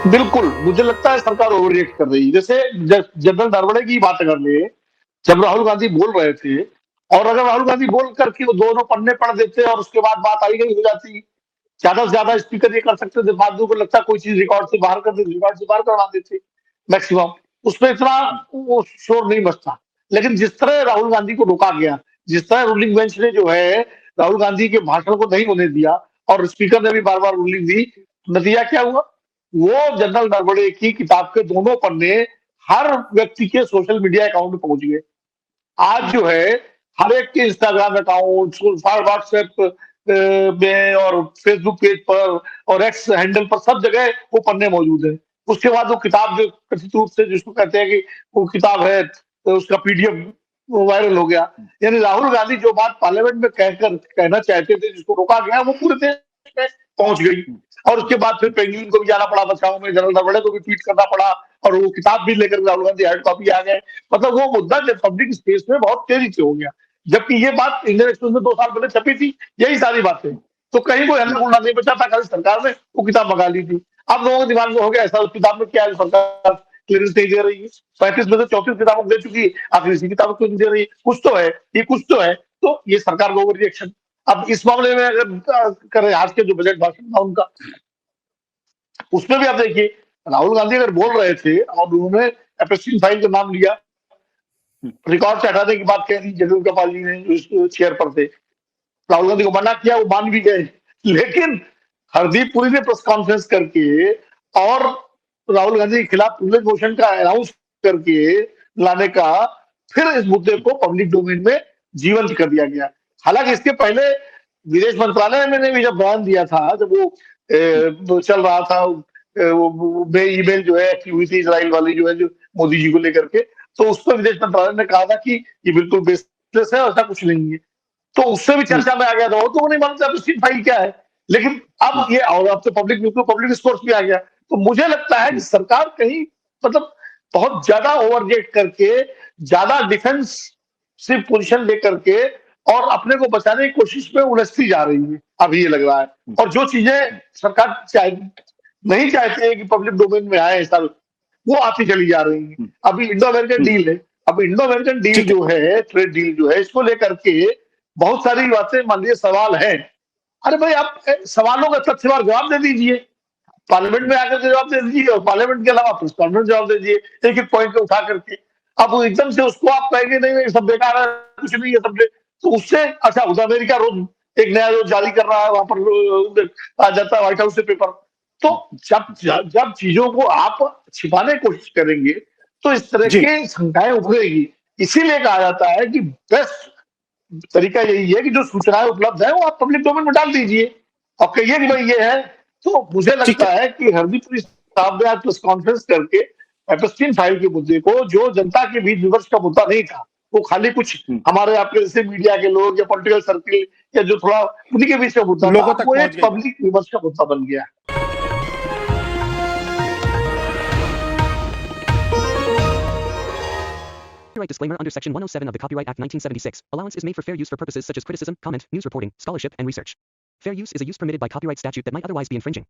बिल्कुल, मुझे लगता है सरकार ओवर रिएक्ट कर रही है। जैसे जनरल नरवणे की बात कर ले, जब राहुल गांधी बोल रहे थे और अगर राहुल गांधी बोल कर के वो दोनों पन्ने पढ़ देते और उसके बाद बात आई गई हो जाती, ज्यादा से ज्यादा स्पीकर ये कर सकते थे, बाद को लगता कोई चीज रिकॉर्ड से बाहर कर देते, रिकॉर्ड से बाहर करवा देते मैक्सिमम। उसमें इतना वो शोर नहीं बचता। लेकिन जिस तरह राहुल गांधी को रोका गया, जिस तरह रूलिंग बेंच ने जो है राहुल गांधी के भाषण को नहीं होने दिया और स्पीकर ने भी बार बार रूलिंग दी, नतीजा क्या हुआ? वो जनरल नरवणे की किताब के दोनों पन्ने हर व्यक्ति के सोशल मीडिया अकाउंट में पहुंच गए। आज जो है हर एक के इंस्टाग्राम अकाउंट, व्हाट्सएप में और फेसबुक पेज पर और एक्स हैंडल पर सब जगह वो पन्ने मौजूद है। उसके बाद वो किताब जो कथित रूप से जिसको कहते हैं कि वो किताब है, तो उसका पीडीएफ वायरल हो गया। यानी राहुल गांधी जो बात पार्लियामेंट में कहकर कहना चाहते थे, जिसको रोका गया, वो पूरे देश में पहुंच गई। और उसके बाद फिर पेंगुइन को भी जाना पड़ा बचाव में, जनरल नरवणे को भी ट्वीट करना पड़ा और वो किताब भी लेकर राहुल गांधी हार्ड कॉपी आ गए। मतलब वो मुद्दा जब पब्लिक स्पेस में बहुत तेजी से हो गया, जबकि ये बात इंडियन एक्सप्रेस में 2 साल पहले छपी थी, यही सारी बातें। तो कहीं कोई हल्ला गुल्ला नहीं बचा था, खाली सरकार ने वो किताब मंगा ली थी। अब लोगों के दिमाग में हो गया ऐसा, उस किताब में क्या है, सरकार क्लियरेंस नहीं दे रही है। 35 में से 34 किताबें दे चुकी है, आखिर इसी किताब क्यों नहीं दे रही है? कुछ तो है, ये कुछ तो है। तो ये सरकार का ओवर रिएक्शन। अब इस मामले में अगर करें, आज के जो बजट भाषण था उनका, उसमें भी आप देखिए राहुल गांधी अगर बोल रहे थे और उन्होंने एपस्टीन फाइल का नाम लिया, रिकॉर्ड से हटाने की बात कह दी जगरूल पाल जी ने, जो चेयर पर थे, राहुल गांधी को मना किया, वो मान भी गए। लेकिन हरदीप पुरी ने प्रेस कॉन्फ्रेंस करके और राहुल गांधी के खिलाफ प्रिविलेज मोशन का अनाउंस करके लाने का, फिर इस मुद्दे को पब्लिक डोमेन में जीवंत कर दिया गया। हालांकि इसके पहले विदेश मंत्रालय ने भी जब बयान दिया था, जब वो चल रहा था, वो ईमेल जो है की हुई थी इसराइल वाली जो है, जो मोदी जी को लेकर के, तो उस पर विदेश मंत्रालय ने कहा था कि ये बिल्कुल बेसलेस है, ऐसा कुछ नहीं है। तो उससे भी चर्चा में आ गया था, वो तो नहीं मानते एपस्टीन फाइल क्या है। लेकिन अब ये, और अब तो पब्लिक बिल्कुल पब्लिक डिस्कोर्स भी आ गया। तो मुझे लगता है कि सरकार कहीं मतलब बहुत ज्यादा ओवर रिएक्ट करके, ज्यादा डिफेंसिव पोजीशन लेकर के और अपने को बचाने की कोशिश में उलझती जा रही है, अभी ये लग रहा है। और जो चीजें सरकार नहीं चाहती है कि पब्लिक डोमेन में आए सब, वो आती चली जा रही है। अभी इंडो अमेरिकन डील है, अब इंडो अमेरिकन डील जो है, ट्रेड डील जो है, इसको लेकर के बहुत सारी बातें, मान लीजिए सवाल है। अरे भाई, आप सवालों का तथ्यवार जवाब दे दीजिए, पार्लियामेंट में आकर के जवाब दे दीजिए, और पार्लियामेंट के अलावा प्रेस कॉन्फ्रेंस जवाब दे दीजिए, एक एक पॉइंट को उठा करके। अब एकदम से उसको आप कहेंगे नहीं नहीं सब बेकार है, कुछ नहीं है, सब तो उससे अच्छा होता। अमेरिका रोज एक नया रोज जारी कर रहा है, वहां पर आ जाता है व्हाइट हाउस से पेपर। तो जब चीजों को आप छिपाने की कोशिश करेंगे, तो इस तरह जी। की शंकाएं उभरेगी। इसीलिए कहा जाता है कि बेस्ट तरीका यही है कि जो सूचनाएं उपलब्ध है वो आप पब्लिक डोमेन में डाल दीजिए और कहिए कि भाई ये है। तो मुझे ठीक लगता है। है कि हरदीप पुरी साहब ने आज प्रेस कॉन्फ्रेंस करके एपस्टीन फाइल के मुद्दे को, जो जनता के बीच विमर्श का मुद्दा नहीं था, वो खाली कुछ हमारे आपके जैसे मीडिया के लोग या पॉलिटिकल सर्किल या जो थोड़ा उन्हीं के बीच का मुद्दा था, लोगों तक वो पहुंच एक गई बात। पब्लिक विमर्श का मुद्दा बन गया। Copyright disclaimer under Section 107 of the Copyright Act 1976. Allowance is made for fair use for purposes such as criticism, comment, news reporting, scholarship, and research. Fair use is a use permitted by copyright statute that might otherwise be infringing.